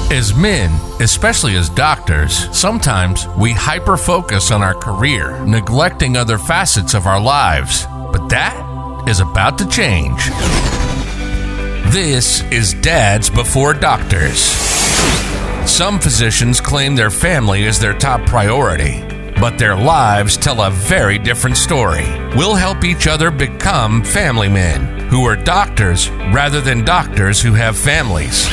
As men, especially as doctors, sometimes we hyper-focus on our career, neglecting other facets of our lives. But that is about to change. This is Dads Before Doctors. Some physicians claim their family is their top priority, but their lives tell a very different story. We'll help each other become family men who are doctors rather than doctors who have families.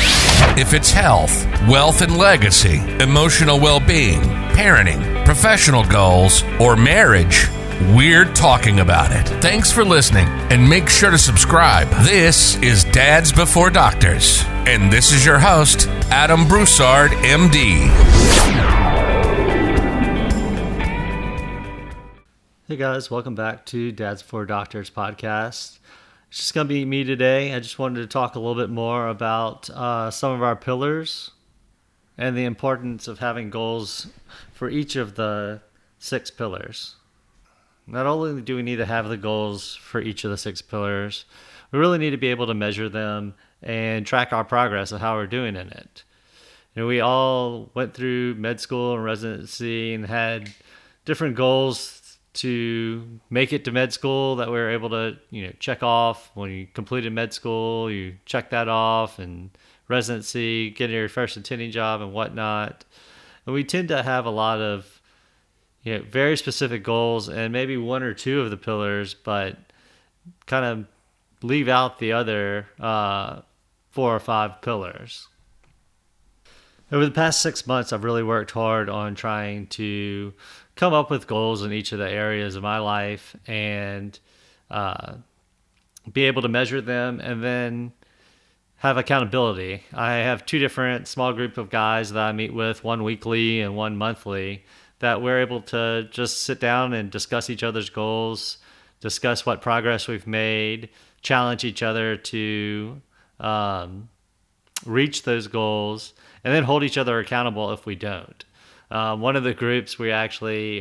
If it's health, wealth and legacy, emotional well-being, parenting, professional goals, or marriage, we're talking about it. Thanks for listening, and make sure to subscribe. This is Dads Before Doctors, and this is your host, Adam Broussard, MD. Hey guys, welcome back to Dads Before Doctors podcast. It's just going to be me today. I just wanted to talk a little bit more about some of our pillars and the importance of having goals for each of the 6 pillars. Not only do we need to have the goals for each of the 6 pillars, we really need to be able to measure them and track our progress of how we're doing in it. You know, we all went through med school and residency and had different goals to make it to med school that we were able to, check off. When you completed med school, you check that off, and residency, getting your first attending job and whatnot. And we tend to have a lot of, very specific goals and maybe 1 or 2 of the pillars, but kind of leave out the other 4 or 5 pillars. Over the past 6 months, I've really worked hard on trying to come up with goals in each of the areas of my life and be able to measure them and then have accountability. I have 2 different small group of guys that I meet with, one weekly and one monthly, that we're able to just sit down and discuss each other's goals, discuss what progress we've made, challenge each other to reach those goals, and then hold each other accountable if we don't. One of the groups, we actually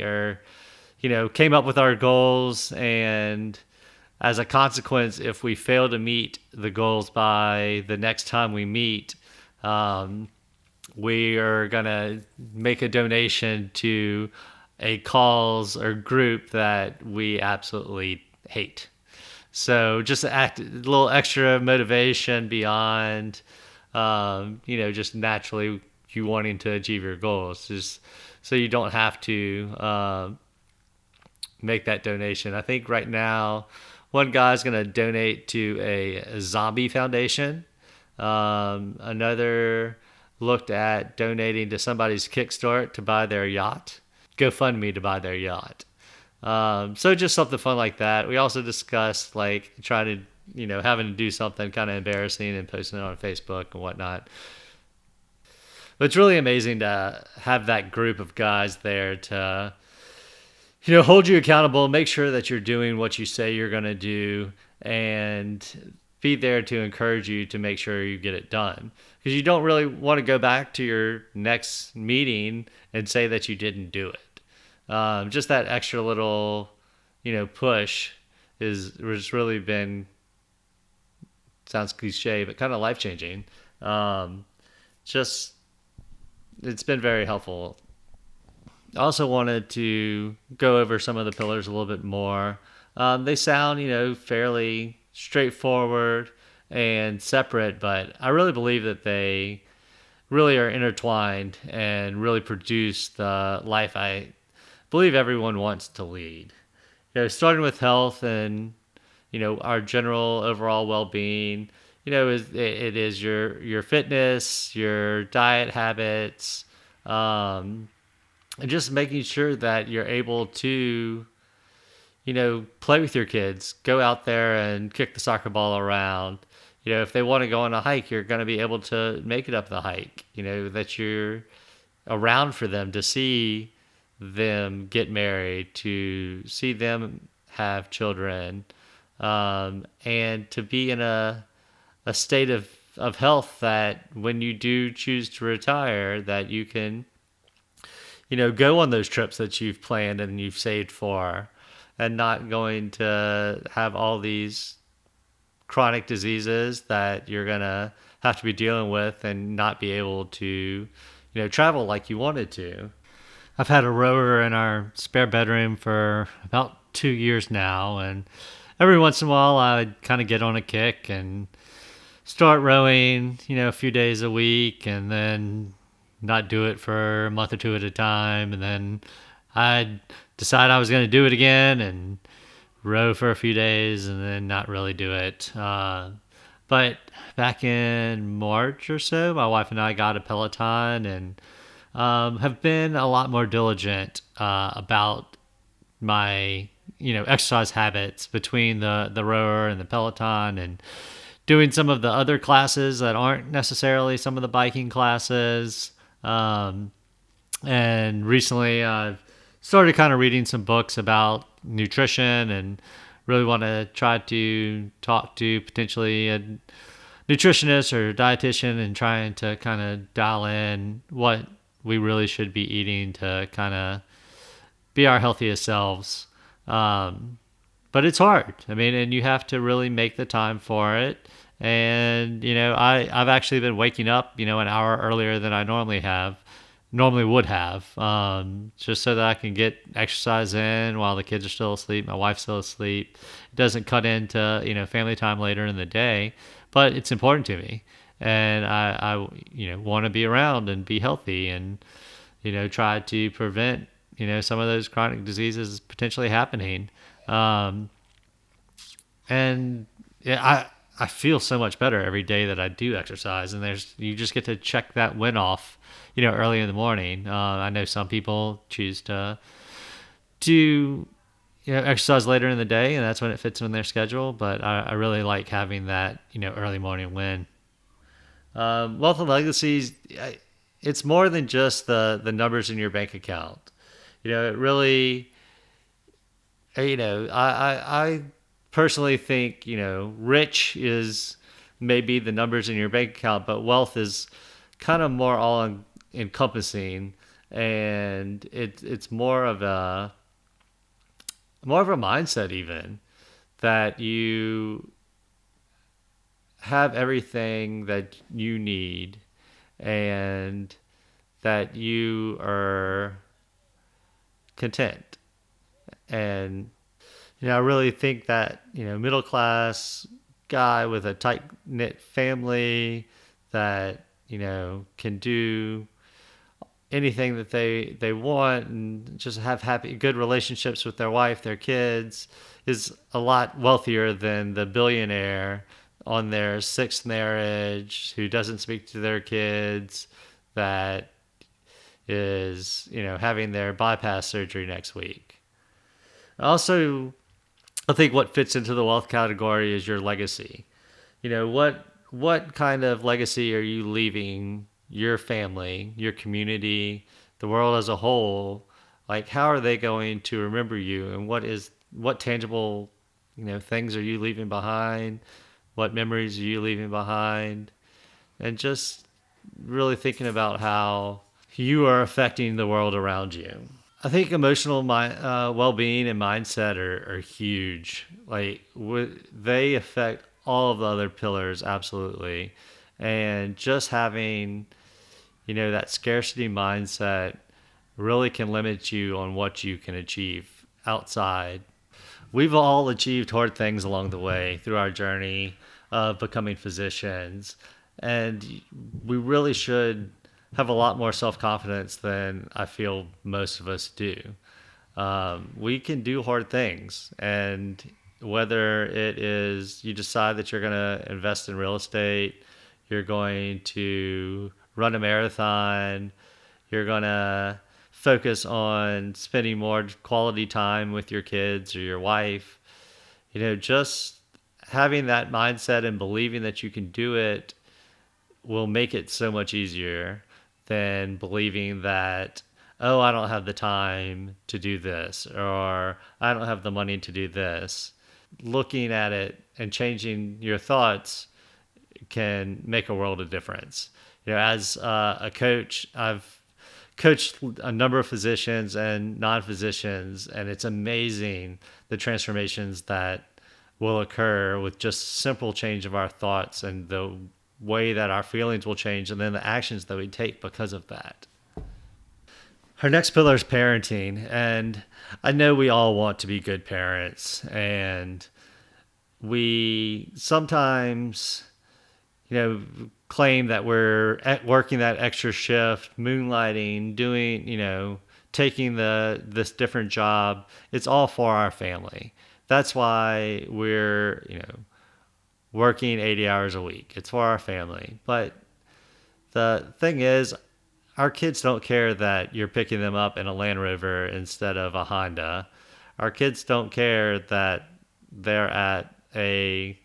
came up with our goals, and as a consequence, if we fail to meet the goals by the next time we meet, we are going to make a donation to a cause or group that we absolutely hate. So just a little extra motivation beyond, just naturally you wanting to achieve your goals, just so you don't have to make that donation. I think right now one guy's going to donate to a zombie foundation. Another looked at donating to somebody's Kickstart to buy their yacht, GoFundMe to buy their yacht. So just something fun like that. We also discussed trying to, having to do something kind of embarrassing and posting it on Facebook and whatnot. But it's really amazing to have that group of guys there to, hold you accountable, make sure that you're doing what you say you're going to do, and be there to encourage you to make sure you get it done. Because you don't really want to go back to your next meeting and say that you didn't do it. Just that extra little, push has really been, sounds cliche, but kind of life-changing. It's been very helpful. I also wanted to go over some of the pillars a little bit more. They sound, fairly straightforward and separate, but I really believe that they really are intertwined and really produce the life I believe everyone wants to lead. Starting with health and, our general overall well-being, it is your fitness, your diet habits, and just making sure that you're able to, play with your kids, go out there and kick the soccer ball around. If they want to go on a hike, you're going to be able to make it up the hike, that you're around for them, to see them get married, to see them have children, and to be in a state of health that when you do choose to retire, that you can, go on those trips that you've planned and you've saved for, and not going to have all these chronic diseases that you're going to have to be dealing with and not be able to, travel like you wanted to. I've had a rower in our spare bedroom for about 2 years now, and every once in a while I kind of get on a kick and start rowing, a few days a week, and then not do it for a month or two at a time, and then I'd decide I was going to do it again and row for a few days and then not really do it. But back in March or so, my wife and I got a Peloton and have been a lot more diligent about my exercise habits between the rower and the Peloton, and doing some of the other classes that aren't necessarily some of the biking classes. And recently I've started kind of reading some books about nutrition and really want to try to talk to potentially a nutritionist or dietitian and trying to kind of dial in what we really should be eating to kind of be our healthiest selves. But it's hard. I mean, and you have to really make the time for it. And, I've actually been waking up, an hour earlier than I normally would have, just so that I can get exercise in while the kids are still asleep, my wife's still asleep. It doesn't cut into, family time later in the day, but it's important to me. And I want to be around and be healthy and, try to prevent, some of those chronic diseases potentially happening. And yeah, I feel so much better every day that I do exercise, and you just get to check that win off, early in the morning. I know some people choose to do, exercise later in the day, and that's when it fits in their schedule. But I really like having that, early morning win. Wealth and Legacies, it's more than just the numbers in your bank account. It really, I personally think, rich is maybe the numbers in your bank account, but wealth is kind of more all encompassing, and it's more of a mindset, even that you have everything that you need and that you are content. And I really think that, middle class guy with a tight knit family that, can do anything that they want and just have good relationships with their wife, their kids, is a lot wealthier than the billionaire on their sixth marriage who doesn't speak to their kids, that is, having their bypass surgery next week. Also, I think what fits into the wealth category is your legacy. What kind of legacy are you leaving your family, your community, the world as a whole? Like, how are they going to remember you, and what tangible, things are you leaving behind? What memories are you leaving behind? And just really thinking about how you are affecting the world around you. I think emotional well-being and mindset are huge. Like, they affect all of the other pillars, absolutely. And just having, that scarcity mindset really can limit you on what you can achieve outside. We've all achieved hard things along the way through our journey of becoming physicians. And we really should have a lot more self-confidence than I feel most of us do. We can do hard things, and whether it is you decide that you're going to invest in real estate, you're going to run a marathon, you're going to focus on spending more quality time with your kids or your wife, just having that mindset and believing that you can do it will make it so much easier than believing that, oh, I don't have the time to do this, or I don't have the money to do this. Looking at it and changing your thoughts can make a world of difference. As a coach, I've coached a number of physicians and non-physicians, and it's amazing the transformations that will occur with just simple change of our thoughts and the way that our feelings will change and then the actions that we take because of that. Our next pillar is parenting. And I know we all want to be good parents. And we sometimes, claim that we're working that extra shift, moonlighting, doing, taking this different job. It's all for our family. That's why we're, working 80 hours a week. It's for our family. But the thing is, our kids don't care that you're picking them up in a Land Rover instead of a Honda. Our kids don't care that they're at a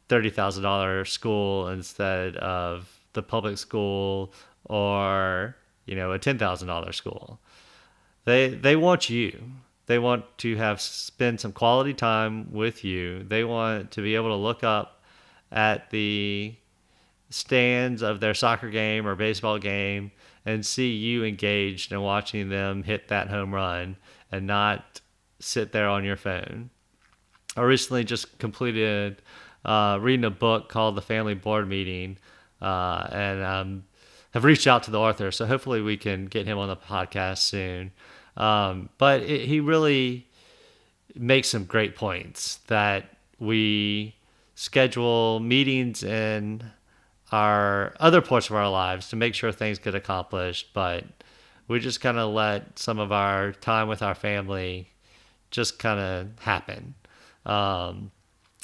$30,000 school instead of the public school or, a $10,000 school. They want you. They want to spend some quality time with you. They want to be able to look up at the stands of their soccer game or baseball game and see you engaged and watching them hit that home run and not sit there on your phone. I recently just completed reading a book called The Family Board Meeting, and have reached out to the author, so hopefully we can get him on the podcast soon. But he really makes some great points that we schedule meetings in our other parts of our lives to make sure things get accomplished, but we just kind of let some of our time with our family just kind of happen. And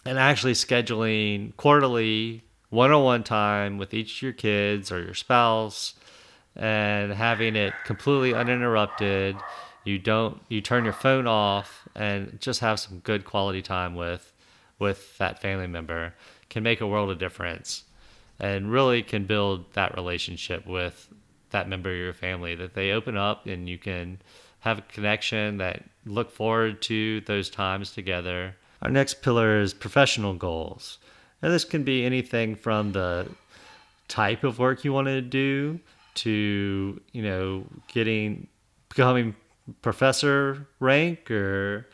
actually scheduling quarterly one-on-one time with each of your kids or your spouse and having it completely uninterrupted. You turn your phone off and just have some good quality time with that family member can make a world of difference and really can build that relationship with that member of your family, that they open up and you can have a connection, that look forward to those times together. Our next pillar is professional goals. And this can be anything from the type of work you want to do to, becoming professor rank or,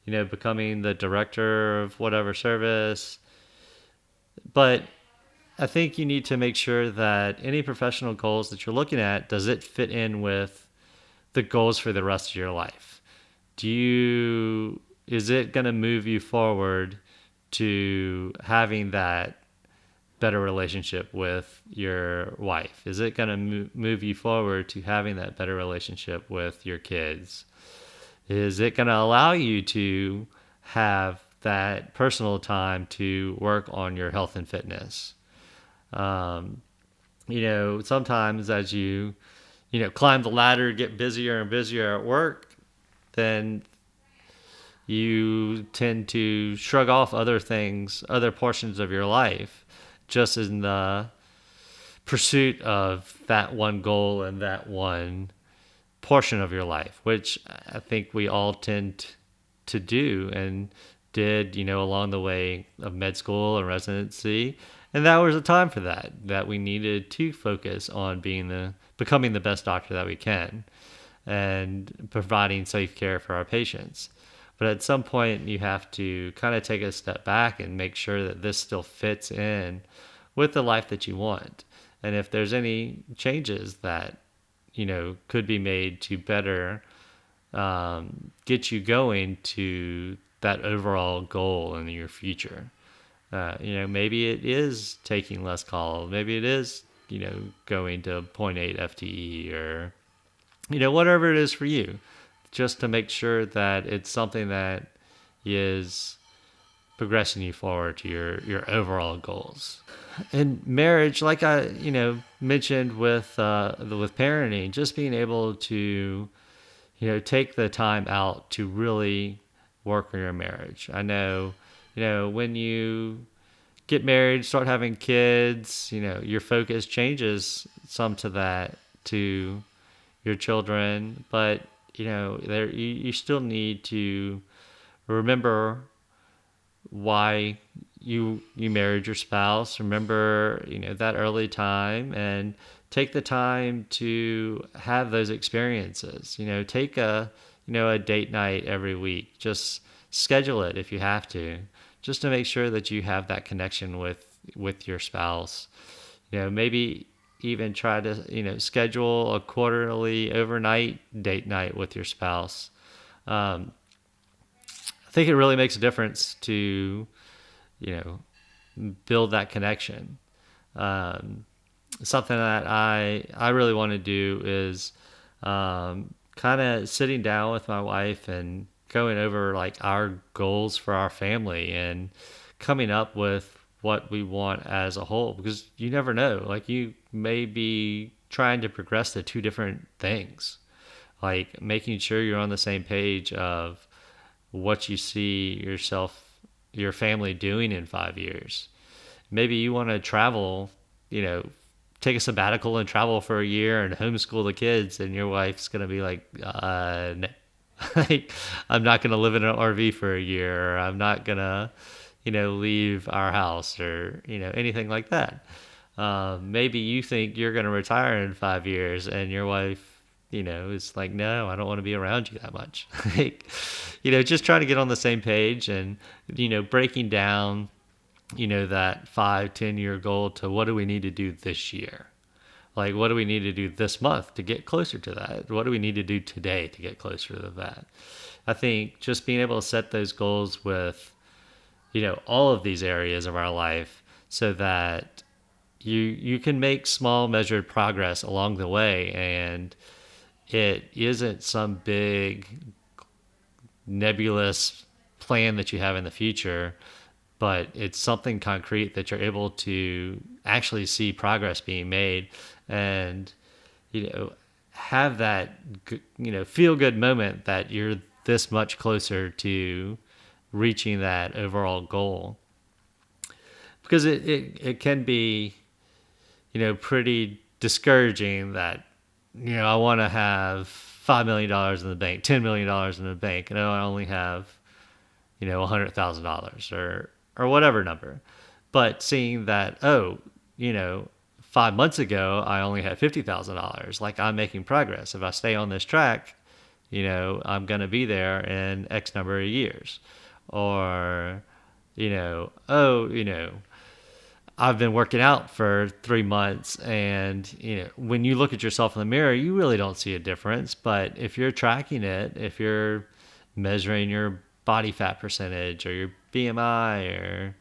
becoming the director of whatever service. But I think you need to make sure that any professional goals that you're looking at, does it fit in with the goals for the rest of your life? Is it going to move you forward to having that better relationship with your wife? Is it going to move you forward to having that better relationship with your kids? Is it going to allow you to have that personal time to work on your health and fitness? Sometimes as you climb the ladder, get busier and busier at work, then you tend to shrug off other things, other portions of your life, just in the pursuit of that one goal and that one portion of your life, which I think we all tend to do and did, along the way of med school and residency. And that was a time for that we needed to focus on becoming the best doctor that we can and providing safe care for our patients. But at some point, you have to kind of take a step back and make sure that this still fits in with the life that you want. And if there's any changes that, could be made to better get you going to that overall goal in your future. Maybe it is taking less calls. Maybe it is, going to 0.8 FTE or, whatever it is for you, just to make sure that it's something that is progressing you forward to your overall goals. In marriage, like I, mentioned with parenting, just being able to, take the time out to really work on your marriage. I know, when you get married, start having kids, your focus changes some to your children, but you still need to remember why you married your spouse. Remember, that early time, and take the time to have those experiences. Take a date night every week. Just schedule it if you have to, just to make sure that you have that connection with your spouse. Maybe even try to, schedule a quarterly overnight date night with your spouse. I think it really makes a difference to, you know, build that connection. Um, Something that I really want to do is kind of sitting down with my wife and going over like our goals for our family and coming up with what we want as a whole, because you never know, like you may be trying to progress to two different things, like making sure you're on the same page of what you see your family doing in 5 years. Maybe you want to travel, you know, take a sabbatical and travel for a year and homeschool the kids, and your wife's gonna be like, no. Like, I'm not gonna live in an RV for a year, or I'm not gonna, leave our house, or anything like that. Maybe you think you're gonna retire in 5 years, and your wife, is like, no, I don't want to be around you that much. Like, just trying to get on the same page and breaking down that 5-10 year goal to what do we need to do this year? Like, what do we need to do this month to get closer to that? What do we need to do today to get closer to that? I think just being able to set those goals with, all of these areas of our life, so that you can make small measured progress along the way, and it isn't some big nebulous plan that you have in the future, but it's something concrete that you're able to actually see progress being made, and have that feel good moment that you're this much closer to reaching that overall goal. Because it can be pretty discouraging that I want to have $5 million in the bank, $10 million in the bank, and I only have $100,000 or whatever number. But seeing that, 5 months ago, I only had $50,000. Like, I'm making progress. If I stay on this track, I'm going to be there in X number of years. Or, I've been working out for 3 months, and, when you look at yourself in the mirror, you really don't see a difference. But if you're tracking it, if you're measuring your body fat percentage or your BMI, or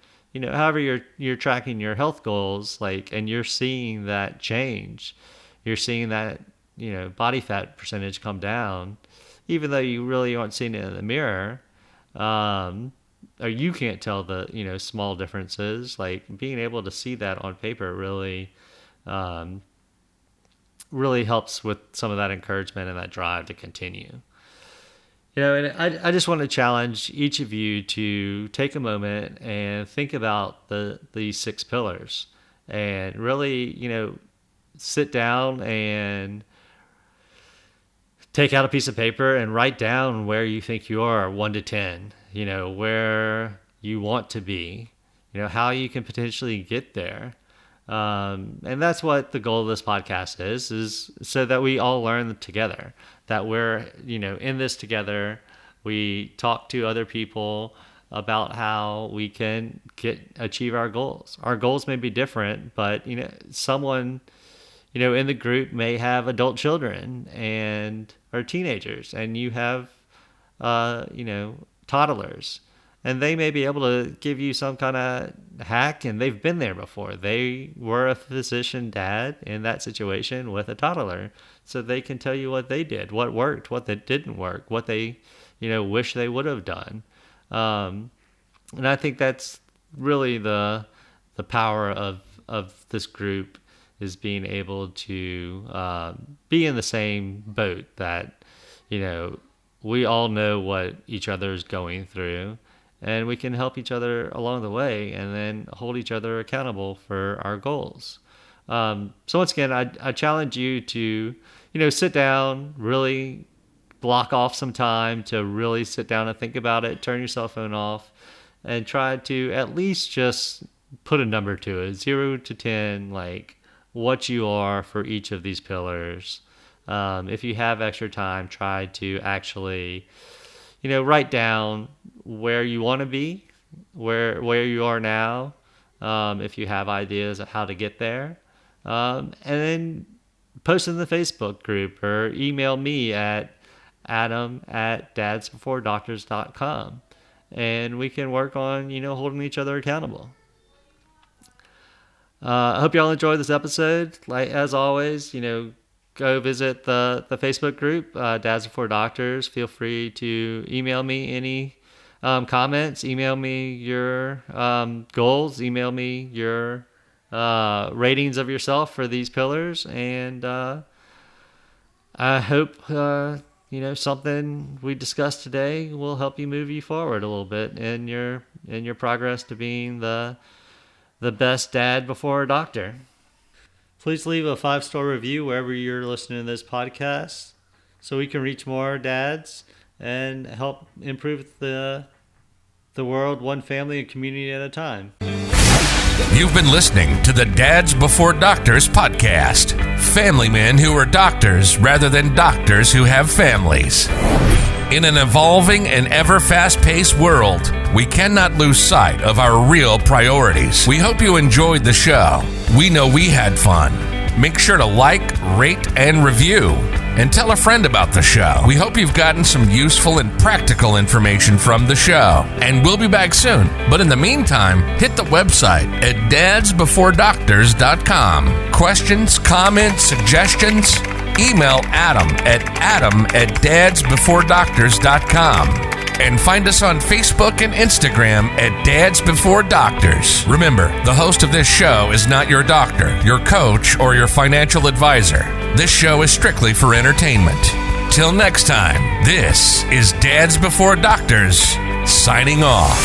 however you're tracking your health goals, like, and you're seeing that change, you're seeing that body fat percentage come down, even though you really aren't seeing it in the mirror, or you can't tell the small differences. Like, being able to see that on paper really really helps with some of that encouragement and that drive to continue. And I just want to challenge each of you to take a moment and think about these 6 pillars, and really, sit down and take out a piece of paper and write down where you think you are 1 to 10, where you want to be, how you can potentially get there. And that's what the goal of this podcast is so that we all learn together, that we're, in this together. We talk to other people about how we can achieve our goals. Our goals may be different, but, someone, in the group may have adult children or teenagers, and you have, toddlers. And they may be able to give you some kind of hack, and they've been there before. They were a physician dad in that situation with a toddler. So they can tell you what they did, what worked, what that didn't work, what they, wish they would have done. And I think that's really the power of this group, is being able to be in the same boat, that, we all know what each other is going through, and we can help each other along the way, and then hold each other accountable for our goals. So once again, I challenge you to, sit down, really block off some time to really sit down and think about it, turn your cell phone off, and try to at least just put a number to it, 0 to 10, like what you are for each of these pillars. If you have extra time, try to actually, write down where you want to be, where you are now. If you have ideas of how to get there, And then post in the Facebook group or email me at adam@dadsbeforedoctors.com. And we can work on, holding each other accountable. I hope y'all enjoyed this episode. Like, as always, go visit the Facebook group, Dads Before Doctors. Feel free to email me any comments, email me your goals, email me your ratings of yourself for these pillars, and I hope something we discussed today will help you move you forward a little bit in your progress to being the best dad before a doctor. Please leave a 5-star review wherever you're listening to this podcast so we can reach more dads and help improve the world one family and community at a time. You've been listening to the Dads Before Doctors podcast. Family men who are doctors rather than doctors who have families. In an evolving and ever fast-paced world, we cannot lose sight of our real priorities. We hope you enjoyed the show. We know we had fun. Make sure to like, rate, and review. And tell a friend about the show. We hope you've gotten some useful and practical information from the show. And we'll be back soon. But in the meantime, hit the website at dadsbeforedoctors.com. Questions, comments, suggestions? Email adam@dadsbeforedoctors.com. And find us on Facebook and Instagram at Dads Before Doctors. Remember, the host of this show is not your doctor, your coach, or your financial advisor. This show is strictly for entertainment. Till next time, this is Dads Before Doctors, signing off.